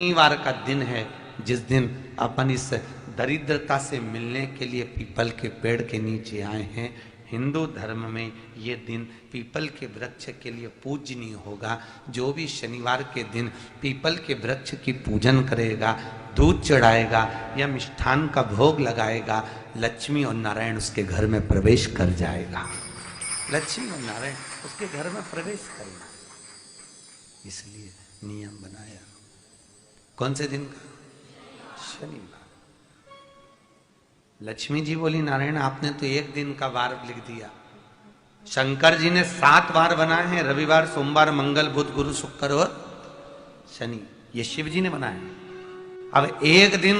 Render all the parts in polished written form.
शनिवार का दिन है जिस दिन अपन इस दरिद्रता से मिलने के लिए पीपल के पेड़ के नीचे आए हैं। हिंदू धर्म में ये दिन पीपल के वृक्ष के लिए पूजनीय होगा। जो भी शनिवार के दिन पीपल के वृक्ष की पूजन करेगा, दूध चढ़ाएगा या मिष्ठान का भोग लगाएगा, लक्ष्मी और नारायण उसके घर में प्रवेश कर जाएगा। लक्ष्मी और नारायण उसके घर में प्रवेश करेगा, इसलिए नियम बनाया। कौन से दिन का? शनिवार। लक्ष्मी जी बोली, नारायण आपने तो एक दिन का वार लिख दिया। शंकर जी ने 7 वार बनाए हैं, रविवार, सोमवार, मंगल, बुध, गुरु, शुक्र और शनि। ये शिव जी ने बनाया। अब एक दिन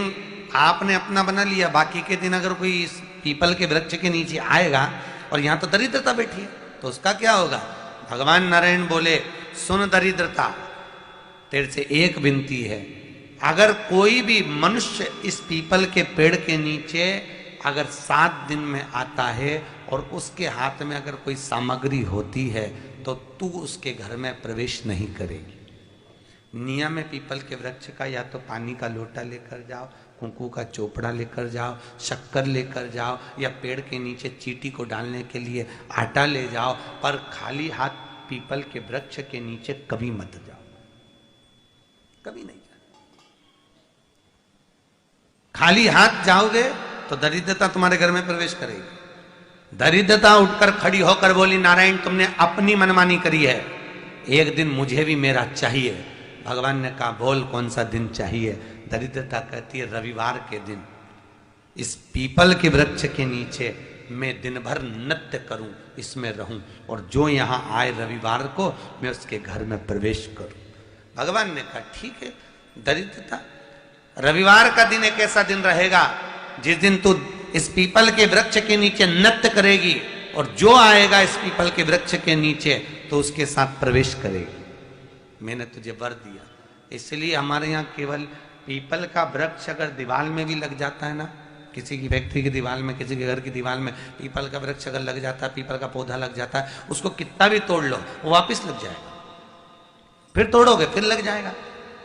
आपने अपना बना लिया, बाकी के दिन अगर कोई इस पीपल के वृक्ष के नीचे आएगा और यहां तो दरिद्रता बैठी है तो उसका क्या होगा? भगवान नारायण बोले, सुन दरिद्रता, तेरे से एक विनती है, अगर कोई भी मनुष्य इस पीपल के पेड़ के नीचे अगर 7 दिन में आता है और उसके हाथ में अगर कोई सामग्री होती है तो तू उसके घर में प्रवेश नहीं करेगी। नियम है पीपल के वृक्ष का, या तो पानी का लोटा लेकर जाओ, कुंकू का चोपड़ा लेकर जाओ, शक्कर लेकर जाओ, या पेड़ के नीचे चींटी को डालने के लिए आटा ले जाओ, पर खाली हाथ पीपल के वृक्ष के नीचे कभी मत जाओ, कभी नहीं। खाली हाथ जाओगे तो दरिद्रता तुम्हारे घर में प्रवेश करेगी। दरिद्रता उठकर खड़ी होकर बोली, नारायण तुमने अपनी मनमानी करी है, एक दिन मुझे भी मेरा चाहिए। भगवान ने कहा, बोल कौन सा दिन चाहिए? दरिद्रता कहती है, रविवार के दिन इस पीपल के वृक्ष के नीचे मैं दिन भर नृत्य करूं, इसमें रहूं, और जो यहां आए रविवार को मैं उसके घर में प्रवेश करूं। भगवान ने कहा, ठीक है। दरिद्रता, रविवार का दिन एक ऐसा दिन रहेगा जिस दिन तू इस पीपल के वृक्ष के नीचे नृत्य करेगी और जो आएगा इस पीपल के वृक्ष के नीचे तो उसके साथ प्रवेश करेगी। मैंने तुझे वर दिया। इसलिए हमारे यहाँ केवल पीपल का वृक्ष अगर दीवार में भी लग जाता है ना, किसी की फैक्ट्री की दीवार में, किसी के घर की दीवार में पीपल का वृक्ष अगर लग जाता है, पीपल का पौधा लग जाता है, उसको कितना भी तोड़ लो वो वापिस लग जाएगा। फिर तोड़ोगे फिर लग जाएगा।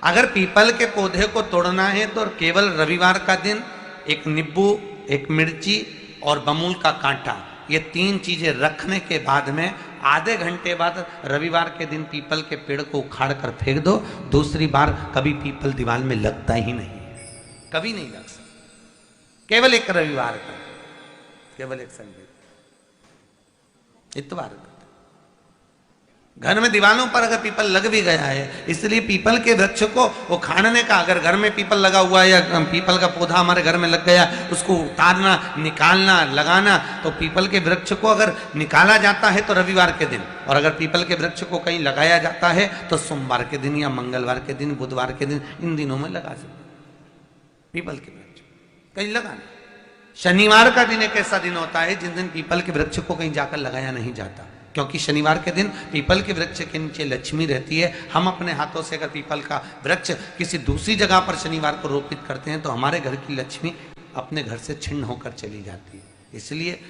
अगर पीपल के पौधे को तोड़ना है तो केवल रविवार का दिन एक नींबू, एक मिर्ची और बमूल का कांटा, ये 3 चीजें रखने के बाद में आधे घंटे बाद रविवार के दिन पीपल के पेड़ को उखाड़ कर फेंक दो। दूसरी बार कभी पीपल दीवार में लगता ही नहीं, कभी नहीं लग सकता। केवल एक रविवार का, केवल एक संडे, इतवार का। घर में दीवारों पर अगर पीपल लग भी गया है, इसलिए पीपल के वृक्ष को उखाड़ने का, अगर घर में पीपल लगा हुआ है या पीपल का पौधा हमारे घर में लग गया, उसको उतारना, निकालना, लगाना, तो पीपल के वृक्ष को अगर निकाला जाता है तो रविवार के दिन, और अगर पीपल के वृक्ष को कहीं लगाया जाता है तो सोमवार के दिन या मंगलवार के दिन, बुधवार के दिन, इन दिनों में लगा सकते पीपल के वृक्ष कहीं लगाना। शनिवार का दिन एक ऐसा दिन होता है जिस दिन पीपल के वृक्ष को कहीं जाकर लगाया नहीं जाता, क्योंकि शनिवार के दिन पीपल के वृक्ष के नीचे लक्ष्मी रहती है। हम अपने हाथों से अगर पीपल का वृक्ष किसी दूसरी जगह पर शनिवार को रोपित करते हैं तो हमारे घर की लक्ष्मी अपने घर से छिन्न होकर चली जाती है। इसलिए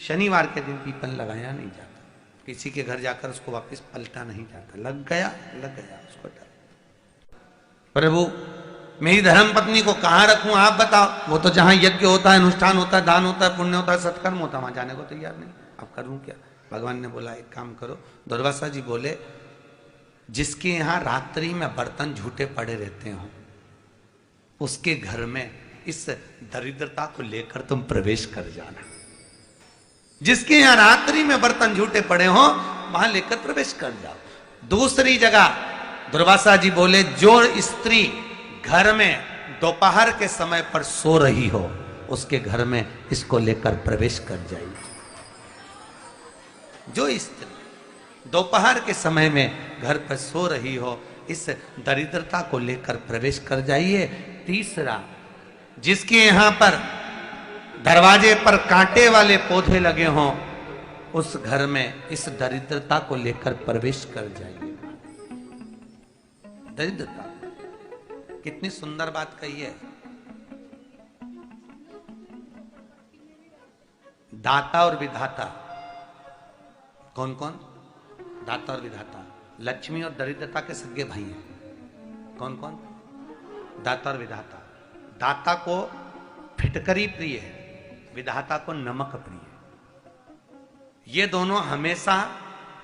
शनिवार के दिन पीपल लगाया नहीं जाता, किसी के घर जाकर उसको वापस पलटा नहीं जाता। लग गया उसको डाल। प्रभु मेरी धर्म पत्नी को कहाँ रखूं आप बताओ? वो तो जहां यज्ञ होता है, अनुष्ठान होता है, दान होता है, पुण्य होता है, सत्कर्म होता है, वहां जाने को तैयार नहीं। अब करूं क्या? भगवान ने बोला, एक काम करो। दुर्वासा जी बोले, जिसके यहां रात्रि में बर्तन झूठे पड़े रहते हो उसके घर में इस दरिद्रता को लेकर तुम प्रवेश कर जाना। जिसके यहां रात्रि में बर्तन झूठे पड़े हो वहां लेकर प्रवेश कर जाओ। दूसरी जगह दुर्वासा जी बोले, जो स्त्री घर में दोपहर के समय पर सो रही हो उसके घर में इसको लेकर प्रवेश कर जाइए। जो स्त्री दोपहर के समय में घर पर सो रही हो, इस दरिद्रता को लेकर प्रवेश कर जाइए। तीसरा, जिसके यहां पर दरवाजे पर कांटे वाले पौधे लगे हों उस घर में इस दरिद्रता को लेकर प्रवेश कर जाइए। दरिद्रता, कितनी सुंदर बात कही है। दाता और विधाता कौन कौन? दाता और विधाता। लक्ष्मी और दरिद्रता के सगे भाई हैं। कौन कौन? दाता और विधाता। दाता को फिटकरी प्रिय है, विधाता को नमक प्रिय है। ये दोनों हमेशा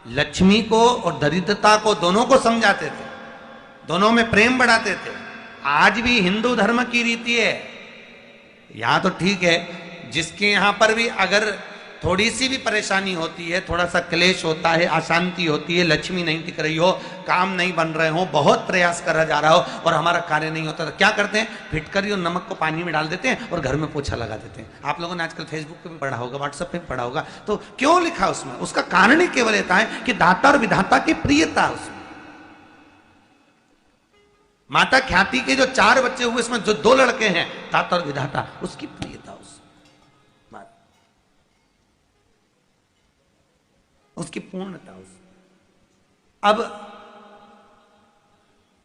लक्ष्मी को और दरिद्रता को दोनों को समझाते थे, दोनों में प्रेम बढ़ाते थे। आज भी हिंदू धर्म की रीति है, यहां तो ठीक है, जिसके यहां पर भी अगर थोड़ी सी भी परेशानी होती है, थोड़ा सा क्लेश होता है, अशांति होती है, लक्ष्मी नहीं टिक रही हो, काम नहीं बन रहे हो, बहुत प्रयास करा जा रहा हो और हमारा कार्य नहीं होता, तो क्या करते हैं? फिटकरी और नमक को पानी में डाल देते हैं और घर में पोछा लगा देते हैं। आप लोगों ने आजकल फेसबुक पे भी पढ़ा होगा, व्हाट्सएप पे भी पढ़ा होगा। तो क्यों लिखा उसमें? उसका कारण ही केवल ये है कि दाता और विधाता की प्रियता उसमें। माता ख्याति के जो 4 बच्चे हुए, इसमें जो 2 लड़के हैं, दाता और विधाता, उसकी प्रियता उसकी पूर्णता उस। अब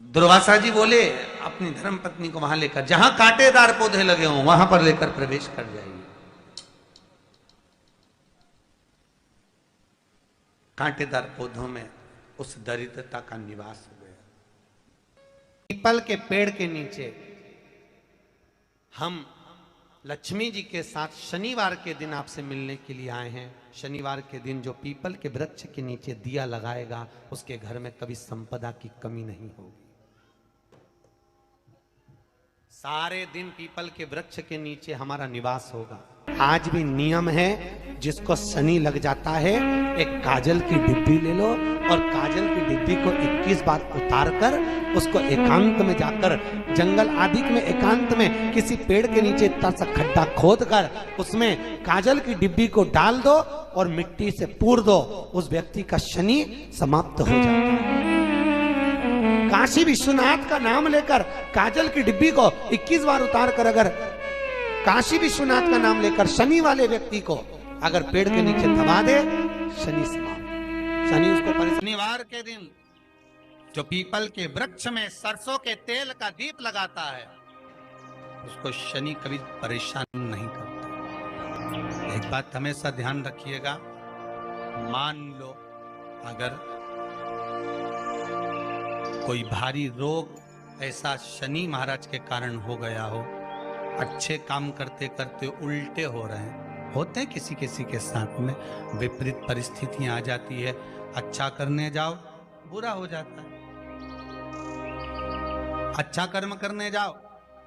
दुर्वासा जी बोले अपनी धर्म पत्नी को वहां लेकर, जहां कांटेदार पौधे लगे हों वहां पर लेकर प्रवेश कर जाइए। कांटेदार पौधों में उस दरिद्रता का निवास हो गया। पीपल के पेड़ के नीचे हम लक्ष्मी जी के साथ शनिवार के दिन आपसे मिलने के लिए आए हैं। शनिवार के दिन जो पीपल के वृक्ष के नीचे दिया लगाएगा, उसके घर में कभी संपदा की कमी नहीं होगी। सारे दिन पीपल के वृक्ष के नीचे हमारा निवास होगा। आज भी नियम है, जिसको शनि लग जाता है, एक काजल की डिब्बी ले लो और काजल की डिब्बी को 21 बार उतार कर उसको एकांत में जाकर, जंगल आदि में एकांत में किसी पेड़ के नीचे इतना सा खड्डा खोद कर उसमें काजल की डिब्बी को डाल दो और मिट्टी से पूर दो, उस व्यक्ति का शनि समाप्त हो जाता है। काशी विश्वनाथ का नाम लेकर काजल की डिब्बी को 21 बार उतार कर अगर काशी विश्वनाथ का नाम लेकर शनि वाले व्यक्ति को अगर पेड़ के नीचे दबा दे, शनि समाप्त। शनि उसको शनिवार के दिन जो पीपल के वृक्ष में सरसों के तेल का दीप लगाता है, उसको शनि कभी परेशान नहीं करता। एक बात हमेशा ध्यान रखिएगा, मान लो अगर कोई भारी रोग ऐसा शनि महाराज के कारण हो गया हो, अच्छे काम करते करते उल्टे हो रहे हैं, होते हैं किसी किसी के साथ में, विपरीत परिस्थितियां आ जाती है, अच्छा करने जाओ बुरा हो जाता है, अच्छा कर्म करने जाओ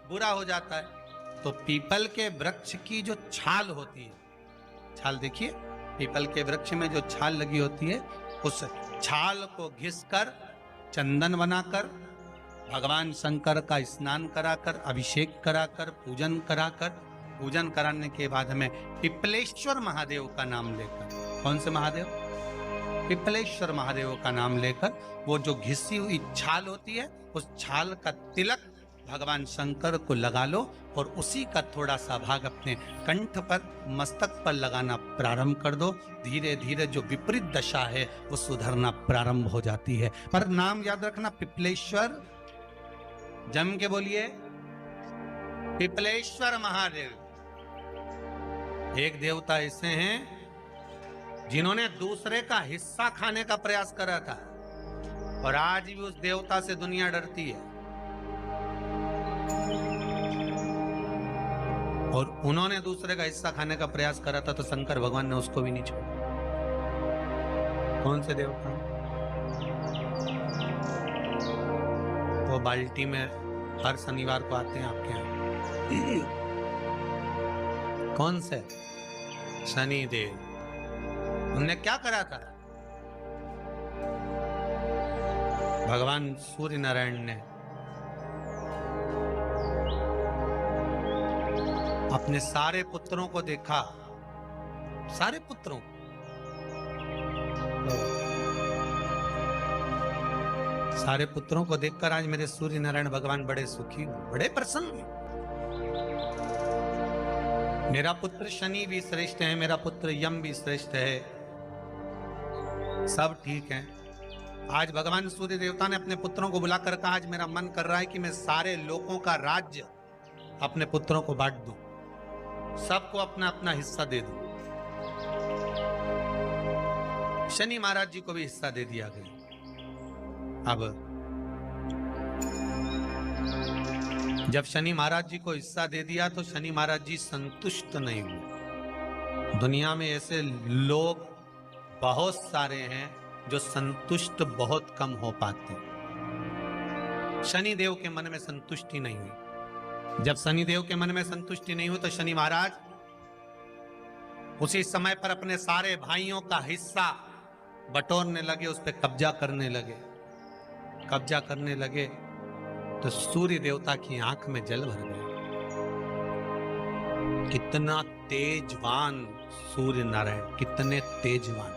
बुरा हो जाता है। तो पीपल के वृक्ष की जो छाल होती है, छाल देखिए, पीपल के वृक्ष में जो छाल लगी होती है, उस छाल को घिसकर चंदन बनाकर भगवान शंकर का स्नान कराकर, अभिषेक कराकर, पूजन कराकर, पूजन कराने के बाद हमें पिपलेश्वर महादेव का नाम लेकर, कौन से महादेव? पिपलेश्वर महादेव का नाम लेकर वो जो घिसी हुई छाल होती है, उस छाल का तिलक भगवान शंकर को लगा लो और उसी का थोड़ा सा भाग अपने कंठ पर, मस्तक पर लगाना प्रारंभ कर दो। धीरे धीरे जो विपरीत दशा है वो सुधरना प्रारंभ हो जाती है। पर नाम याद रखना, पिपलेश्वर, जम के बोलिए, पिपलेश्वर महादेव। एक देवता ऐसे हैं जिन्होंने दूसरे का हिस्सा खाने का प्रयास करा था और आज भी उस देवता से दुनिया डरती है। और उन्होंने दूसरे का हिस्सा खाने का प्रयास करा था तो शंकर भगवान ने उसको भी नहीं छोड़ा। कौन से देवता? वो बाल्टी में हर शनिवार को आते हैं आपके यहाँ। कौन से? शनि देव। उनने क्या करा था? भगवान सूर्य नारायण ने अपने सारे पुत्रों को देखा, सारे पुत्रों, सारे पुत्रों को देखकर आज मेरे सूर्य नारायण भगवान बड़े सुखी, बड़े प्रसन्न। मेरा पुत्र शनि भी श्रेष्ठ है, मेरा पुत्र यम भी श्रेष्ठ है, सब ठीक है। आज भगवान सूर्य देवता ने अपने पुत्रों को बुलाकर कहा, आज मेरा मन कर रहा है कि मैं सारे लोगों का राज्य अपने पुत्रों को बांट दूं, सबको अपना अपना हिस्सा दे दूं। शनि महाराज जी को भी हिस्सा दे दिया गया। अब जब शनि महाराज जी को हिस्सा दे दिया तो शनि महाराज जी संतुष्ट नहीं हुए। दुनिया में ऐसे लोग बहुत सारे हैं जो संतुष्ट बहुत कम हो पाते हैं। शनि देव के मन में संतुष्टि नहीं हुई। जब शनि देव के मन में संतुष्टि नहीं हुई तो शनि महाराज उसी समय पर अपने सारे भाइयों का हिस्सा बटोरने लगे, उस पर कब्जा करने लगे। कब्जा करने लगे तो सूर्य देवता की आंख में जल भर गया। कितना तेजवान सूर्य नारायण, कितने तेजवान,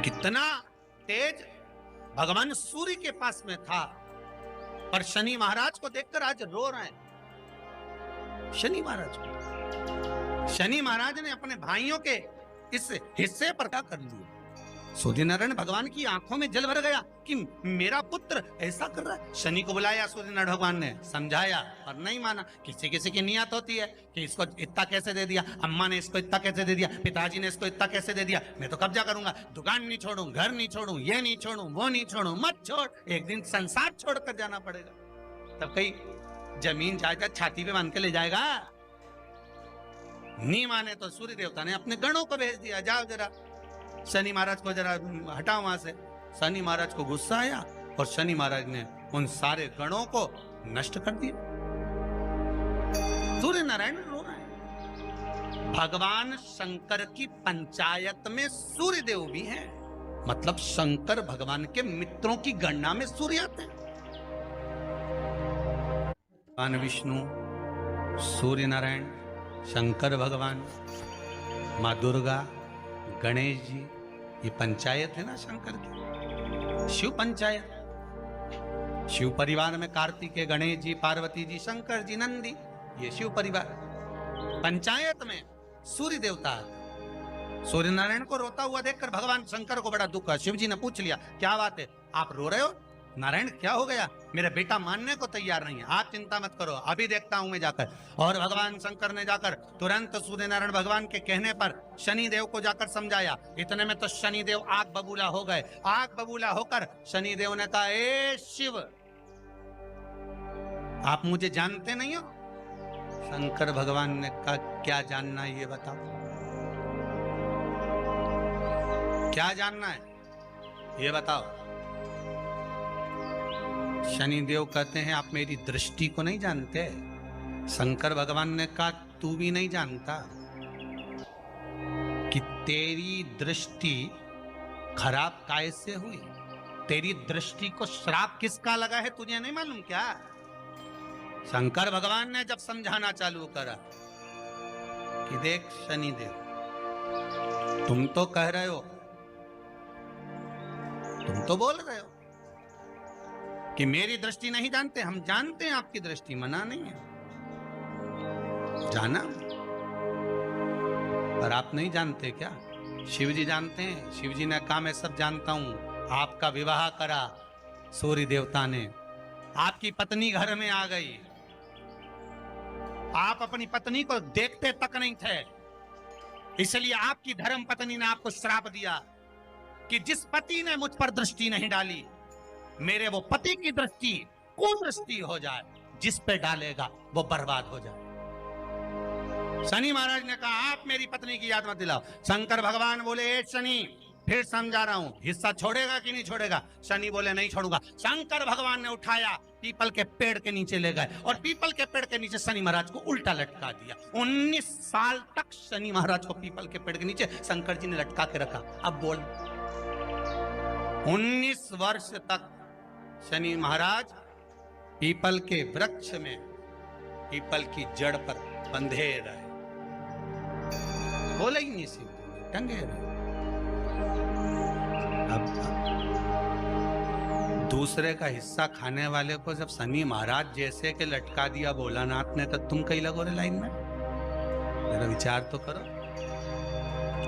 कितना तेज भगवान सूर्य के पास में था। पर शनि महाराज को देखकर आज रो रहे हैं। शनि महाराज को, शनि महाराज ने अपने भाइयों के इस हिस्से पर क्या कर लिया। सूर्य नारायण भगवान की आंखों में जल भर गया कि मेरा पुत्र ऐसा कर रहा है। शनि को बुलाया सूर्य नारायण भगवान ने, समझाया और नहीं माना। किसी किसी की नियत होती है कि इसको इतना कैसे दे दिया, अम्मा ने इसको इतना कैसे दे दिया, पिताजी ने इसको इतना कैसे दे दिया, मैं तो कब्जा करूंगा, दुकान नहीं छोड़ूं, घर नहीं छोड़ूं, ये नहीं छोड़ूं, वो नहीं छोड़ूं। मत छोड़, एक दिन संसार छोड़कर जाना पड़ेगा। तब कहीं जमीन जायदाद छाती पे बांध के ले जाएगा। नहीं माने तो सूर्य देवता ने अपने गणों को भेज दिया, जाओ जरा शनि महाराज को जरा हटाओ वहां से। शनि महाराज को गुस्सा आया और शनि महाराज ने उन सारे गणों को नष्ट कर दिया। सूर्य नारायण रो रहे हैं। भगवान शंकर की पंचायत में सूर्य देव भी हैं, मतलब शंकर भगवान के मित्रों की गणना में सूर्य आते हैं। भगवान विष्णु, सूर्य नारायण, शंकर भगवान, माँ दुर्गा, गणेश जी, ये पंचायत है ना शंकर की, शिव पंचायत। शिव परिवार में कार्तिकेय, गणेश जी, पार्वती जी, शंकर जी, नंदी, ये शिव परिवार। पंचायत में सूर्य देवता। सूर्य नारायण को रोता हुआ देखकर भगवान शंकर को बड़ा दुख हुआ। शिव जी ने पूछ लिया, क्या बात है, आप रो रहे हो? नारायण क्या हो गया? मेरा बेटा मानने को तैयार नहीं है। आप चिंता मत करो, अभी देखता हूं मैं जाकर। और भगवान शंकर ने जाकर तुरंत सूर्य नारायण भगवान के कहने पर शनि देव को जाकर समझाया। इतने में तो शनि देव आग बबूला हो गए। आग बबूला होकर शनि देव ने कहा, ए शिव, आप मुझे जानते नहीं हो? शंकर भगवान ने कहा, क्या जानना है ये बताओ, क्या जानना है ये बताओ। शनि देव कहते हैं, आप मेरी दृष्टि को नहीं जानते। शंकर भगवान ने कहा, तू भी नहीं जानता कि तेरी दृष्टि खराब कैसे हुई। तेरी दृष्टि को श्राप किसका लगा है तुझे नहीं मालूम क्या? शंकर भगवान ने जब समझाना चालू करा कि देख शनि देव, तुम तो कह रहे हो, तुम तो बोल रहे हो कि मेरी दृष्टि नहीं जानते। हम जानते हैं आपकी दृष्टि, मना नहीं है, जाना, पर आप नहीं जानते क्या? शिव जी जानते हैं। शिव जी ने कहा, मैं सब जानता हूं। आपका विवाह करा सूर्य देवता ने, आपकी पत्नी घर में आ गई, आप अपनी पत्नी को देखते तक नहीं थे, इसलिए आपकी धर्म पत्नी ने आपको श्राप दिया कि जिस पति ने मुझ पर दृष्टि नहीं डाली, मेरे वो पति की दृष्टि कुदृष्टि हो जाए, जिस पे डालेगा वो बर्बाद हो जाए। शनि महाराज ने कहा, आप मेरी पत्नी की याद मत दिलाओ। शंकर भगवान बोले, ए शनि, फिर समझा रहा हूं, हिस्सा छोड़ेगा कि नहीं छोड़ेगा? शनि बोले, नहीं छोड़ूंगा। शंकर भगवान ने उठाया, पीपल के पेड़ के नीचे ले गए और पीपल के पेड़ के नीचे शनि महाराज को उल्टा लटका दिया। 19 साल तक शनि महाराज को पीपल के पेड़ के नीचे शंकर जी ने लटका के रखा। अब बोल, 19 वर्ष तक शनि महाराज पीपल के वृक्ष में, पीपल की जड़ पर बंधे रहे, बोले ही नहीं, सीधे टंगे रहे। अब दूसरे का हिस्सा खाने वाले को जब शनि महाराज जैसे के लटका दिया भोलानाथ ने, तो तुम कहीं लगो रे लाइन में? मेरा विचार तो करो।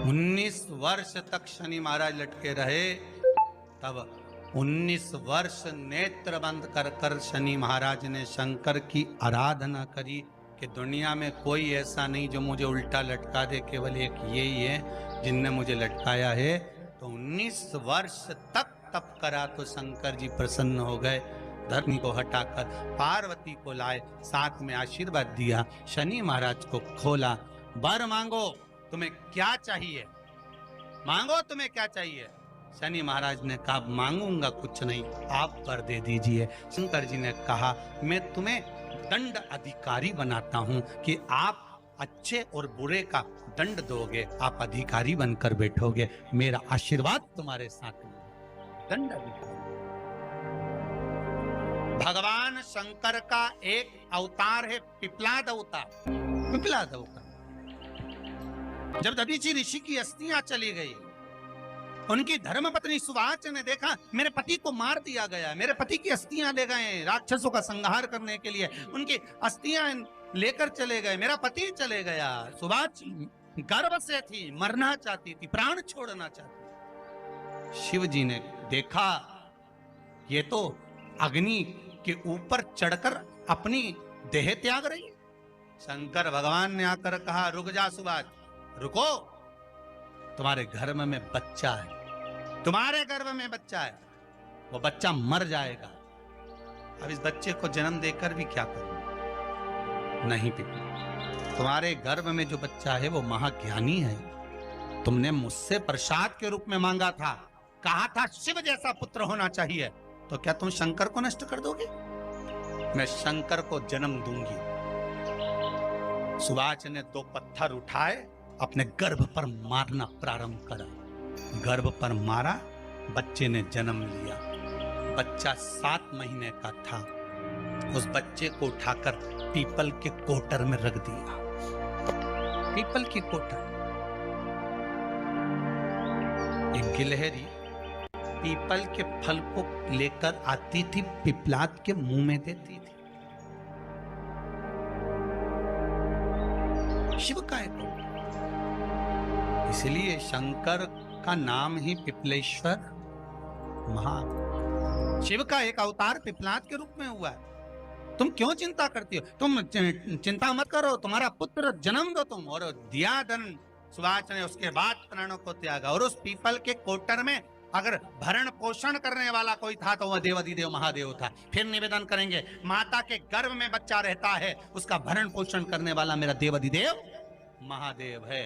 19 वर्ष तक शनि महाराज लटके रहे, तब 19 वर्ष नेत्र बंद कर कर शनि महाराज ने शंकर की आराधना करी कि दुनिया में कोई ऐसा नहीं जो मुझे उल्टा लटका दे, केवल एक यही है जिनने मुझे लटकाया है। तो 19 वर्ष तक तप करा तो शंकर जी प्रसन्न हो गए। धरनी को हटाकर पार्वती को लाए, साथ में आशीर्वाद दिया, शनि महाराज को खोला। वर मांगो, तुम्हें क्या चाहिए, मांगो तुम्हें क्या चाहिए। शनि महाराज ने कहा मांगूंगा कुछ नहीं, आप वर दे दीजिए। शंकर जी ने कहा मैं तुम्हें दंड अधिकारी बनाता हूं कि आप अच्छे और बुरे का दंड दोगे, आप अधिकारी बनकर बैठोगे, मेरा आशीर्वाद तुम्हारे साथ में। दंड अधिकारी भगवान शंकर का एक अवतार है पिपलाद अवतार। पिपलाद अवतार जब दधीचि ऋषि की अस्थियां चली गई, उनकी धर्मपत्नी सुवाच ने देखा मेरे पति को मार दिया गया, मेरे पति की अस्थियां ले गए राक्षसों का संहार करने के लिए, उनकी अस्थियां लेकर चले गए, मेरा पति चले गया। सुवाच गर्व से थी, मरना चाहती थी, प्राण छोड़ना चाहती थी। शिव जी ने देखा ये तो अग्नि के ऊपर चढ़कर अपनी देह त्याग रही है। शंकर भगवान ने आकर कहा रुक जा सुवाच, रुको, तुम्हारे गर्भ में बच्चा है, तुम्हारे गर्भ में बच्चा है, वो बच्चा मर जाएगा, अब इस बच्चे को जन्म देकर भी क्या करूं। नहीं पिता, तुम्हारे गर्भ में जो बच्चा है वो महाज्ञानी है, तुमने मुझसे प्रसाद के रूप में मांगा था, कहा था शिव जैसा पुत्र होना चाहिए, तो क्या तुम शंकर को नष्ट कर दोगे। मैं शंकर को जन्म दूंगी। सुवाच ने 2 पत्थर उठाए, अपने गर्भ पर मारना प्रारंभ करा, गर्भ पर मारा, बच्चे ने जन्म लिया। बच्चा 7 महीने का था, उस बच्चे को उठाकर पीपल के कोटर में रख दिया। पीपल की कोटर, एक गिलहरी पीपल के फल को लेकर आती थी, पिपलाद के मुंह में देती थी। शिव का एक, इसलिए शंकर का नाम ही पिपलेश्वर महा। शिव का एक अवतार पिपलाद के रूप में हुआ है। तुम क्यों चिंता करती हो, तुम चिंता मत करो, तुम्हारा पुत्र जन्म दो तुम। और दिया धन सुवाच ने, उसके बाद प्राणों को त्यागा। और उस पीपल के कोटर में अगर भरण पोषण करने वाला कोई था तो वह देवाधिदेव महादेव था। फिर निवेदन करेंगे, माता के गर्भ में बच्चा रहता है, उसका भरण पोषण करने वाला मेरा देवाधिदेव महादेव है।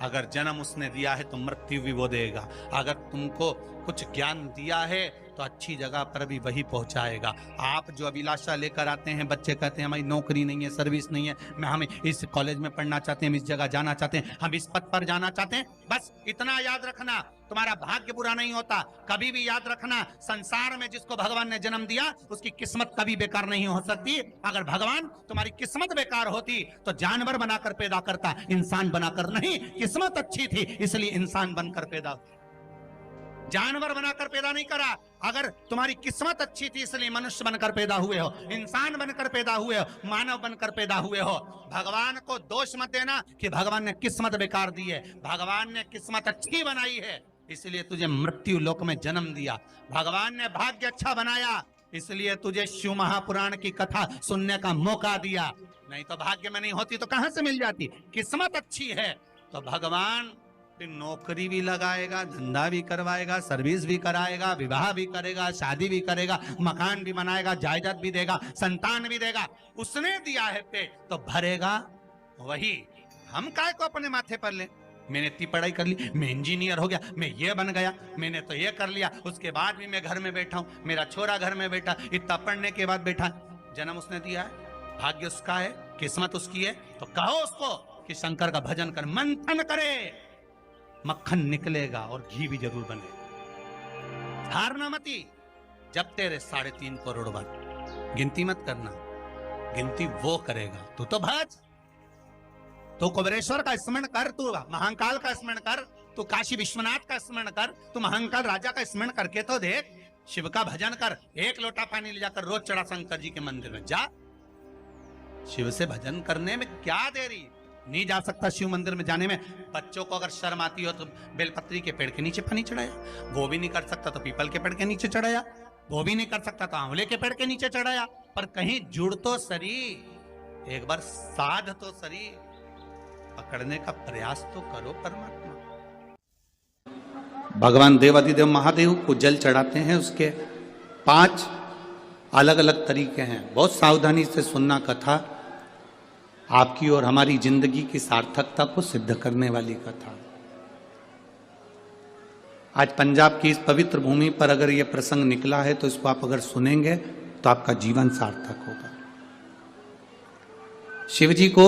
अगर जन्म उसने दिया है तो मृत्यु भी वो देगा। अगर तुमको कुछ ज्ञान दिया है तो अच्छी जगह पर भी वही पहुंचाएगा। आप जो अभिलाषा लेकर आते हैं, बच्चे कहते हैं हमारी नौकरी नहीं है, सर्विस नहीं है, हम इस कॉलेज में पढ़ना चाहते हैं, हम इस जगह जाना चाहते हैं, हम इस पद पर जाना चाहते हैं, बस इतना याद रखना, तुम्हारा भाग्य बुरा नहीं होता। कभी भी याद रखना, संसार में जिसको भगवान ने जन्म दिया उसकी किस्मत कभी बेकार नहीं हो सकती। अगर भगवान तुम्हारी किस्मत बेकार होती तो जानवर बनाकर पैदा करता, इंसान बनाकर नहीं। किस्मत अच्छी थी इसलिए इंसान बनकर पैदा, जानवर बनाकर पैदा नहीं करा। अगर तुम्हारी किस्मत अच्छी थी इसलिए मनुष्य बनकर पैदा हुए हो, इंसान बनकर पैदा हुए हो, मानव बनकर पैदा हुए हो। भगवान को दोष मत देना कि भगवान ने किस्मत बेकार दी है। भगवान ने किस्मत अच्छी बनाई है इसलिए तुझे मृत्यु लोक में जन्म दिया। भगवान ने भाग्य अच्छा बनाया इसलिए तुझे शिव महापुराण की कथा सुनने का मौका दिया। नहीं तो भाग्य में नहीं होती तो कहां से मिल जाती। किस्मत अच्छी है तो भगवान नौकरी भी लगाएगा, धंधा भी करवाएगा, सर्विस भी कराएगा, विवाह भी करेगा, शादी भी करेगा, मकान भी बनाएगा, जायदाद भी देगा, संतान भी देगा। उसने दिया है पेट तो भरेगा वही। हम काय को अपने माथे पर ले। मैंने इतनी पढ़ाई कर ली, मैं इंजीनियर हो गया, मैं ये बन गया, मैंने तो ये कर लिया, उसके बाद भी मैं घर में बैठा हूं, मेरा छोरा घर में बैठा, इतना पढ़ने के बाद बैठा। जन्म उसने दिया है, भाग्य उसका है, किस्मत उसकी है, तो कहो उसको कि शंकर का भजन कर, मंथन करे, मक्खन निकलेगा और घी भी जरूर बने। हारना मती। जब तेरे 3.5 करोड़ बन, गिनती मत करना, गिनती वो करेगा। तू तो भज, तू कुबेरेश्वर का स्मरण कर, तू महाकाल का स्मरण कर, तू काशी विश्वनाथ का स्मरण कर, तू महाकाल राजा का स्मरण करके तो देख। शिव का भजन कर, 1 लोटा पानी ले जाकर रोज चढ़ा शंकर जी के मंदिर में जा। शिव से भजन करने में क्या देरी। नहीं जा सकता शिव मंदिर में जाने में। बच्चों को अगर शर्म आती हो तो बेलपत्री के पेड़ के नीचे पानी चढ़ाया, वो भी नहीं कर सकता तो पीपल के पेड़ के नीचे चढ़ाया, वो भी नहीं कर सकता तो आंवले के पेड़ के नीचे चढ़ाया। पर कहीं जुड़ तो सरी, एक बार साध तो सरी, पकड़ने का प्रयास तो करो परमात्मा। भगवान देवाधिदेव महादेव को जल चढ़ाते हैं, उसके 5 अलग अलग तरीके हैं। बहुत सावधानी से सुनना कथा, आपकी और हमारी जिंदगी की सार्थकता को सिद्ध करने वाली कथा। आज पंजाब की इस पवित्र भूमि पर अगर यह प्रसंग निकला है तो इसको आप अगर सुनेंगे तो आपका जीवन सार्थक होगा। शिव जी को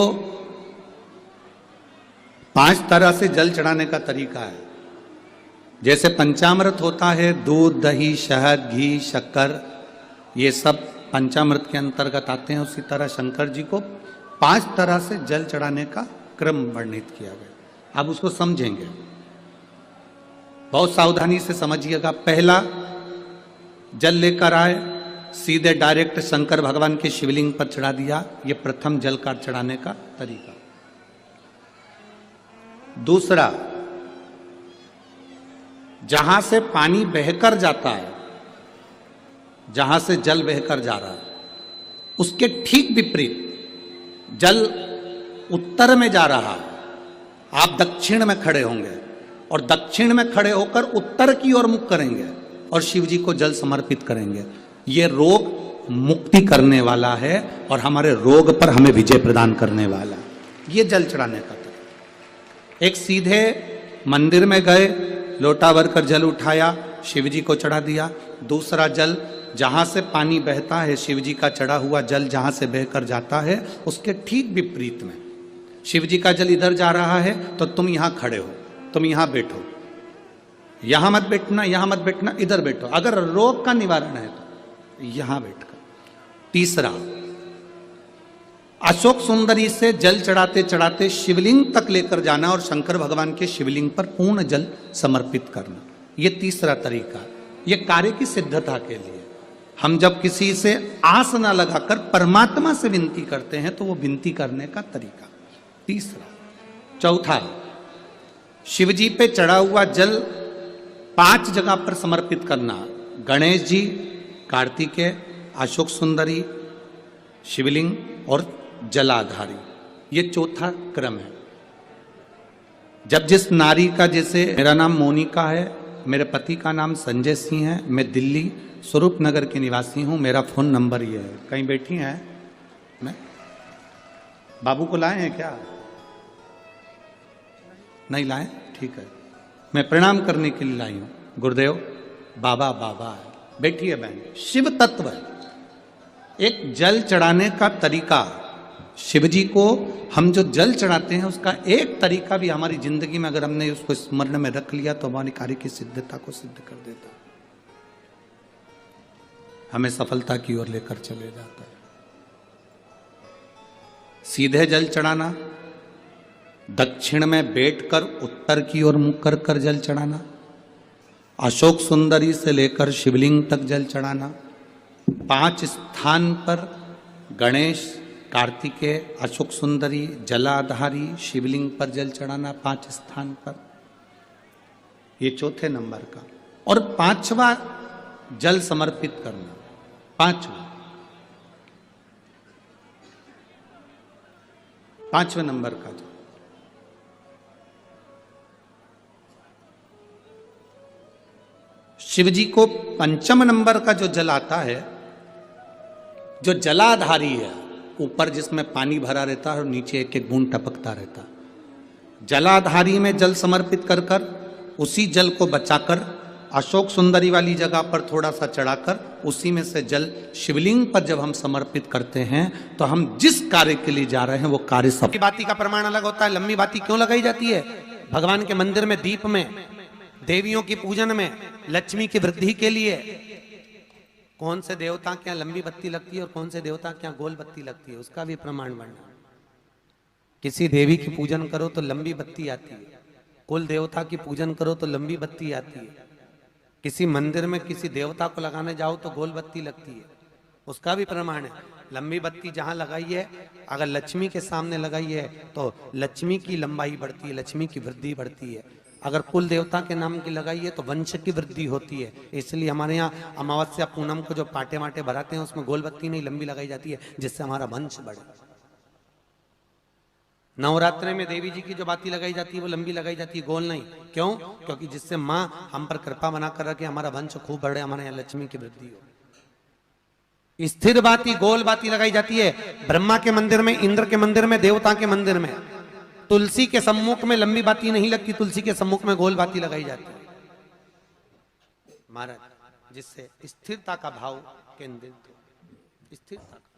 5 तरह से जल चढ़ाने का तरीका है। जैसे पंचामृत होता है, दूध, दही, शहद, घी, शक्कर, ये सब पंचामृत के अंतर्गत आते हैं, उसी तरह शंकर जी को 5 तरह से जल चढ़ाने का क्रम वर्णित किया गया। अब उसको समझेंगे, बहुत सावधानी से समझिएगा। पहला, जल लेकर आए, सीधे डायरेक्ट शंकर भगवान के शिवलिंग पर चढ़ा दिया। यह प्रथम जल का चढ़ाने का तरीका। दूसरा, जहां से पानी बहकर जाता है, जहां से जल बहकर जा रहा है, उसके ठीक विपरीत जल उत्तर में जा रहा है, आप दक्षिण में खड़े होंगे और दक्षिण में खड़े होकर उत्तर की ओर मुख करेंगे और शिव जी को जल समर्पित करेंगे। यह रोग मुक्ति करने वाला है और हमारे रोग पर हमें विजय प्रदान करने वाला। यह जल चढ़ाने का तरीका। एक, सीधे मंदिर में गए, लोटा भर कर जल उठाया, शिव जी को चढ़ा दिया। दूसरा जल, जहां से पानी बहता है, शिव जी का चढ़ा हुआ जल जहां से बहकर जाता है, उसके ठीक विपरीत में शिव जी का जल इधर जा रहा है तो तुम यहां खड़े हो, तुम यहां बैठो, यहां मत बैठना, यहां मत बैठना, इधर बैठो। अगर रोग का निवारण है तो यहां बैठकर। तीसरा, अशोक सुंदरी से जल चढ़ाते चढ़ाते शिवलिंग तक लेकर जाना और शंकर भगवान के शिवलिंग पर पूर्ण जल समर्पित करना। यह तीसरा तरीका। यह कार्य की सिद्धता के लिए। हम जब किसी से आस न लगाकर परमात्मा से विनती करते हैं तो वो विनती करने का तरीका। तीसरा। चौथा, शिव जी पे चढ़ा हुआ जल 5 जगह पर समर्पित करना। गणेश जी, कार्तिकेय, अशोक सुंदरी, शिवलिंग और जलाधारी। ये चौथा क्रम है। जब जिस नारी का, जैसे मेरा नाम मोनिका है, मेरे पति का नाम संजय सिंह है, मैं दिल्ली स्वरूप नगर के निवासी हूं, मेरा फोन नंबर ये है। कहीं बैठी हैं? मैं बाबू को लाए हैं क्या? नहीं लाए? ठीक है, मैं प्रणाम करने के लिए लाई हूं। गुरुदेव, बाबा बाबा है। बैठी है बहन। शिव तत्व है। एक जल चढ़ाने का तरीका। शिव जी को हम जो जल चढ़ाते हैं उसका एक तरीका भी हमारी जिंदगी में अगर हमने उसको स्मरण में रख लिया तो हमारी कार्य की सिद्धता को सिद्ध कर देता, हमें सफलता की ओर लेकर चले जाता है। सीधे जल चढ़ाना, दक्षिण में बैठकर उत्तर की ओर मुख कर कर जल चढ़ाना, अशोक सुंदरी से लेकर शिवलिंग तक जल चढ़ाना, 5 स्थान पर गणेश, कार्तिकेय, अशोक सुंदरी, जलाधारी, शिवलिंग पर जल चढ़ाना 5 स्थान पर। ये चौथे नंबर का। और 5वां जल समर्पित करना। 5वें नंबर का जल। शिव जी को 5वें नंबर का जो जल आता है, जो जलाधारी है, ऊपर जिसमें पानी भरा रहता है और नीचे एक एक बूंद टपकता रहता। जलाधारी में जल समर्पित कर कर उसी जल को बचाकर अशोक सुंदरी वाली जगह पर थोड़ा सा चढ़ाकर उसी में से जल शिवलिंग पर जब हम समर्पित करते हैं तो हम जिस कार्य के लिए जा रहे हैं वो कार्य सब। बाती का प्रमाण अलग होता है। लंबी बाती क्यों लगाई जाती है? भगवान के मंदिर में दीप में, देवियों की पूजन में, लक्ष्मी की वृद्धि के लिए। कौन से देवता के यहाँ लंबी बत्ती लगती है और कौन से देवता के यहाँ गोल बत्ती लगती है, उसका भी प्रमाण बनना। किसी देवी की पूजन करो तो लंबी बत्ती आती है, कुल देवता की पूजन करो तो लंबी बत्ती आती है। किसी मंदिर में किसी देवता को लगाने जाओ तो गोल बत्ती लगती है, उसका भी प्रमाण है। लंबी बत्ती जहां लगाई है, अगर लक्ष्मी के सामने लगाई है तो लक्ष्मी की लंबाई बढ़ती है, लक्ष्मी की वृद्धि बढ़ती है। अगर कुल देवता के नाम की लगाई है तो वंश की वृद्धि होती है। इसलिए हमारे यहाँ अमावस्या पूनम को जो पाटे माटे भराते हैं उसमें गोल बत्ती नहीं लंबी लगाई जाती है, जिससे हमारा वंश बढ़े। नवरात्रि में देवी जी की जो बाती लगाई जाती है वो लंबी लगाई जाती है, गोल नहीं। क्यों? क्योंकि जिससे माँ हम पर कृपा बना कर रखे, हमारा वंश खूब बढ़े, हमारे यहाँ लक्ष्मी की वृद्धि हो। स्थिर बाती गोल बाती लगाई जाती है ब्रह्मा के मंदिर में, इंद्र के मंदिर में, देवता के मंदिर में। तुलसी के सम्मुख में लंबी बाती नहीं लगती, तुलसी के सम्मुख में गोल बाती लगाई जाती है महाराज, जिससे स्थिरता का भाव केंद्रित हो। स्थिरता का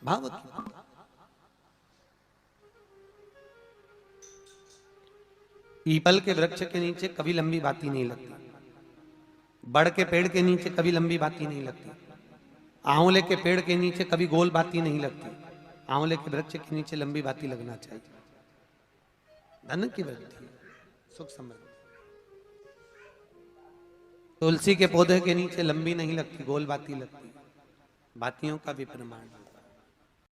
भाव पीपल के वृक्ष के नीचे कभी लंबी बाती नहीं लगती, बड़ के पेड़ के नीचे कभी लंबी बाती नहीं लगती, आंवले के पेड़ के नीचे कभी गोल बाती नहीं लगती, आंवले के वृक्ष के नीचे लंबी बाती लगना चाहिए। धन की वृद्धि, सुख समृद्धि। तुलसी के पौधे के नीचे लंबी नहीं लगती, गोल बाती लगती। बातियों का भी प्रमाण।